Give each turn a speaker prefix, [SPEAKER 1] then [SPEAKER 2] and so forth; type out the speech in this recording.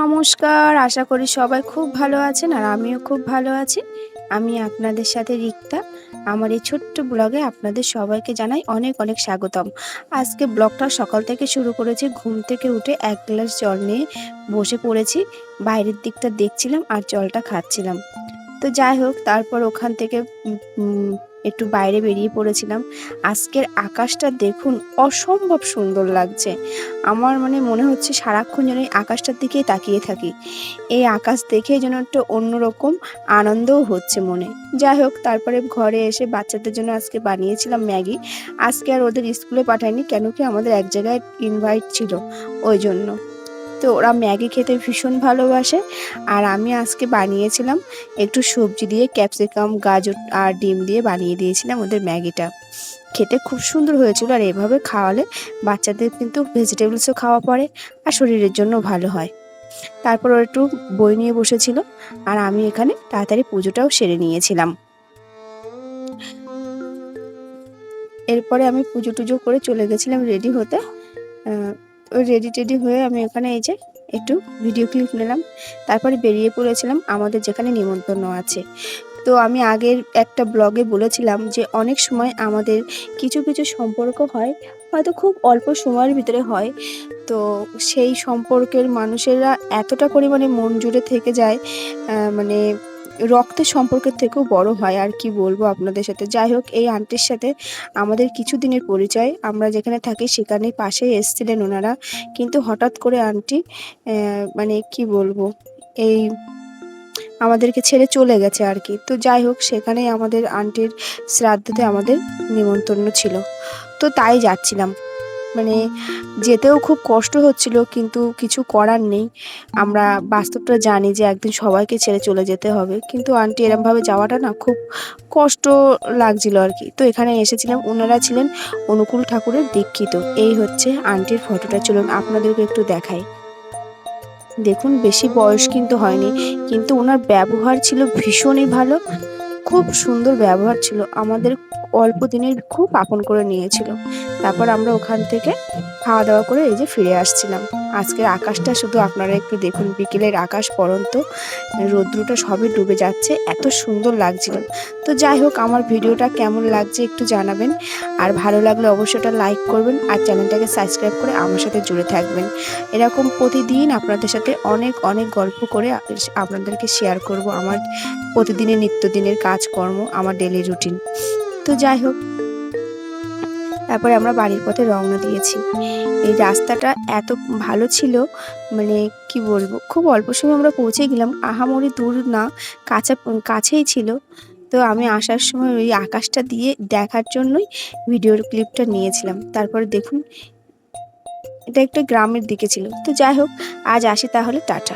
[SPEAKER 1] নমস্কার, আশা করি সবাই খুব ভালো আছেন আর আমিও খুব ভালো আছি। আমি আপনাদের সাথে রিক্তা। আমার এই ছোট্ট ব্লগে আপনাদের সবাইকে জানাই অনেক অনেক স্বাগতম। আজকে ব্লগটা সকাল থেকে শুরু করেছি। ঘুম থেকে উঠে ১ গ্লাস জল নিয়ে বসে পড়েছি। বাইরের দিকটা দেখছিলাম আর জলটা খাচ্ছিলাম। তো যাই হোক, তারপর ওখান থেকে একটু বাইরে বেরিয়ে পড়েছিলাম। আজকের আকাশটা দেখুন, অসম্ভব সুন্দর লাগছে। আমার মনে হচ্ছে সারাক্ষণ যেন এই আকাশটার দিকেই তাকিয়ে থাকি। এই আকাশ দেখে যেন একটা অন্যরকম আনন্দও হচ্ছে মনে। যাই হোক, তারপরে ঘরে এসে বাচ্চাদের জন্য আজকে বানিয়েছিলাম ম্যাগি। আজকে আর ওদের স্কুলে পাঠাইনি, কেন কি আমাদের এক জায়গায় ইনভাইট ছিল, ওই জন্য। তো ওরা ম্যাগি খেতে ভীষণ ভালোবাসে। আর আমি আজকে বানিয়েছিলাম একটু সবজি দিয়ে, ক্যাপসিকাম, গাজর আর ডিম দিয়ে বানিয়ে দিয়েছিলাম ওদের ম্যাগিটা। খেতে খুব সুন্দর হয়েছিল। আর এভাবে খাওয়ালে বাচ্চাদের কিন্তু ভেজিটেবলসও খাওয়া পড়ে আর শরীরের জন্য ভালো হয়। তারপর ও একটু বই নিয়ে বসেছিল আর আমি এখানে তাড়াতাড়ি পুজোটাও সেরে নিয়েছিলাম। এরপরে আমি পুজো টুজো করে চলে গেছিলাম রেডি হতে। ওই রেডি টেডি হয়ে আমি ওখানে এই যে একটু ভিডিও ক্লিপ নিলাম। তারপরে বেরিয়ে পড়েছিলাম আমাদের যেখানে নিমন্ত্রণ আছে। তো আমি আগের একটা ব্লগে বলেছিলাম যে অনেক সময় আমাদের কিছু কিছু সম্পর্ক হয়, হয়তো খুব অল্প সময়ের ভিতরে হয়। তো সেই সম্পর্কের মানুষেরা এতটা পরিমাণে মন জুড়ে থেকে যায়, মানে রক্তের সম্পর্কের থেকেও বড় হয়। আর কি বলবো আপনাদের সাথে। যাই হোক, এই আন্টির সাথে আমাদের কিছু দিনের পরিচয়। আমরা যেখানে থাকি সেখানে পাশে এসেছিলেন ওনারা, কিন্তু হঠাৎ করে আন্টি মানে কি বলবো, এই আমাদেরকে ছেড়ে চলে গেছে আর কি। তো যাই হোক, সেখানেই আমাদের আন্টির শ্রাদ্ধতে আমাদের নিমন্ত্রণ ছিল। তো তাই যাচ্ছিলাম। যেতেও খুব কষ্ট হচ্ছিল, কিন্তু কিছু করার নেই। আমরা বাস্তবটা জানি যে একদিন সবাইকে ছেড়ে চলে যেতে হবে, কিন্তু আন্টি এরমভাবে যাওয়াটা না খুব কষ্ট লাগছিল আর কি। তো এখানে এসেছিলাম, ওনারা ছিলেন অনুকূল ঠাকুরের দীক্ষিত। এই হচ্ছে আন্টির ফটোটা, চলুন আপনাদেরকে একটু দেখাই। দেখুন, বেশি বয়স কিন্তু হয়নি, কিন্তু ওনার ব্যবহার ছিল ভীষণই ভালো। খুব সুন্দর ব্যবহার ছিল, আমাদের অল্প দিনের খুব আপন করে নিয়েছিল। তারপর আমরা ওখান থেকে খাওয়া দাওয়া করে এই যে ফিরে আসছিলাম। আজকের আকাশটা শুধু আপনারা একটু দেখুন, বিকেলের আকাশ পড়ন্ত, রৌদ্রটা সবে ডুবে যাচ্ছে, এত সুন্দর লাগছিল। তো যাই হোক, আমার ভিডিওটা কেমন লাগছে একটু জানাবেন। আর ভালো লাগলে অবশ্যই এটা লাইক করবেন আর চ্যানেলটাকে সাবস্ক্রাইব করে আমার সাথে জুড়ে থাকবেন। এরকম প্রতিদিন আপনাদের সাথে অনেক অনেক গল্প করে আপনাদেরকে শেয়ার করব আমার প্রতিদিনের নিত্যদিনের কাজকর্ম, আমার ডেলি রুটিন। তো যাই হোক, তারপরে আমরা বাড়ির পথে রওনা দিয়েছি। এই রাস্তাটা এত ভালো ছিল, কি বলবো, খুব অল্প সময় আমরা পৌঁছে গেলাম। আহামরি দূর না, কাছেই ছিল। তো আমি আসার সময় ওই আকাশটা দিয়ে দেখার জন্যই ভিডিওর ক্লিপটা নিয়েছিলাম। তারপরে দেখুন, এটা একটা গ্রামের দিকে ছিল। তো যাই হোক, আজ আসি তাহলে, টাটা।